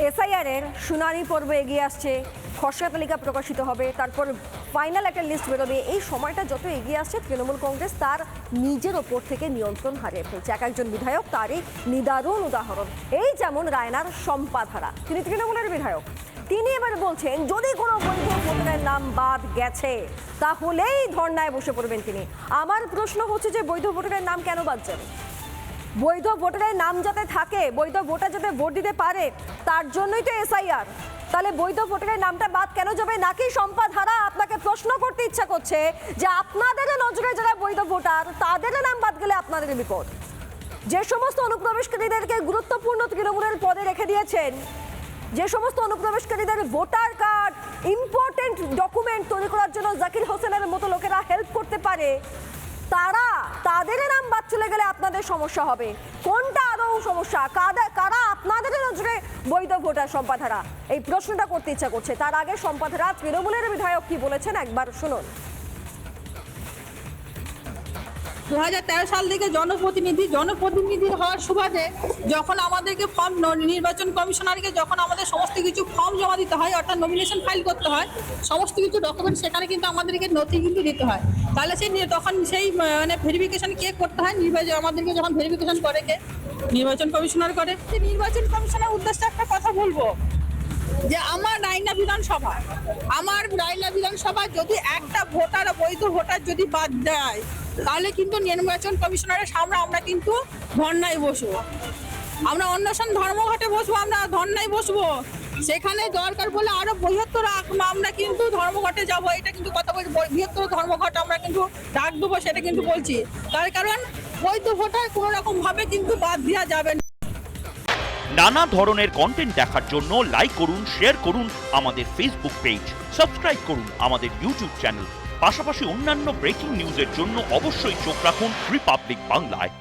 SIR এর শুনানি পর্ব এগিয়ে আসছে, খসড়া তালিকা প্রকাশিত হবে, তারপর ফাইনাল একটা লিস্ট বেরোবে। এই সময়টা যত এগিয়ে আসছে তৃণমূল কংগ্রেস তার নিজের ওপর থেকে নিয়ন্ত্রণ হারিয়ে ফেলছে। এক একজন বিধায়ক তারই নিদারুণ উদাহরণ। এই যেমন রায়নার শম্পা ধারা, তিনি তৃণমূলের বিধায়ক। তিনি এবার বলছেন যদি কোনো বৈধ ভোটারের নাম বাদ গেছে তাহলেই ধর্নায় বসে পড়বেন তিনি। আমার প্রশ্ন হচ্ছে যে বৈধ ভোটারের নাম কেন বাদ যাবে? বৈধ ভোটারের নাম যাতে থাকে, বৈধ ভোটার যাতে ভোট দিতে পারে, তার জন্যই তো এসআইআর। তাহলে বৈধ ভোটারের নামটা বাদ কেন যাবে? নাকি শম্পা ধারা আপনাকে প্রশ্ন করতে ইচ্ছা করছে যে আপনাদের নজরে যারা বৈধ ভোটার তাদের নাম বাদ গেলে আপনাদের বিপদ? যে সমস্ত অনুপ্রবেশকারীদেরকে গুরুত্বপূর্ণ তৃণমূলের পদে রেখে দিয়েছেন, যে সমস্ত অনুপ্রবেশকারীদের ভোটার কার্ড ইম্পর্টেন্ট ডকুমেন্ট তৈরি করার জন্য জাকির হোসেনের মতো লোকেরা হেল্প করতে পারে, তাদের নাম বাদ চলে গেলে আপনাদের সমস্যা হবে। কোনটা আদৌ সমস্যা? কারা আপনাদের নজরে বৈধ ভোটার? শম্পা ধারা এই প্রশ্নটা করতে ইচ্ছা করছে। তার আগে শম্পা ধারা তৃণমূলের বিধায়ক কি বলেছেন একবার শুনুন। 2013 সাল থেকে জনপ্রতিনিধি হওয়ার সুবাদে যখন আমাদেরকে নির্বাচন কমিশনারকে যখন আমাদের সমস্ত কিছু ফর্ম জমা দিতে হয়, অর্থাৎ নমিনেশন ফাইল করতে হয়, সমস্ত কিছু ডকুমেন্ট সেখানে কিন্তু আমাদেরকে নথি কিন্তু দিতে হয়। তাহলে তখন সেই মানে ভেরিফিকেশন কে করতে হয়? আমাদেরকে যখন ভেরিফিকেশন করে কে? নির্বাচন কমিশনার করে। নির্বাচন কমিশনের উদ্দেশ্যে একটা কথা বলবো যে আমার রায়না বিধানসভা যদি একটা বৈধ ভোটার যদি বাদ দেয় তাহলে কিন্তু নির্বাচন কমিশনারের সামনে আমরা কিন্তু ধর্নায় বসবো, আমরা অন্বেষণ ধর্মঘটে বসবো, আমরা ধর্নায় বসবো। সেখানে দরকার বলে আরো বৃহত্তর আমরা কিন্তু ধর্মঘটে যাব। এটা কিন্তু কথা বলছি, বৃহত্তর ধর্মঘট আমরা কিন্তু ডাক দেবো, সেটা কিন্তু বলছি। তার কারণ বৈধ ভোটার কোনো রকম ভাবে কিন্তু বাদ দেওয়া যাবে না। নানা ধরনের কন্টেন্ট দেখার জন্য লাইক করুন, শেয়ার করুন আমাদের ফেসবুক পেজ, সাবস্ক্রাইব করুন আমাদের ইউটিউব চ্যানেল। পাশাপাশি অন্যান্য ব্রেকিং নিউজের জন্য অবশ্যই চোখ রাখুন রিপাবলিক বাংলায়।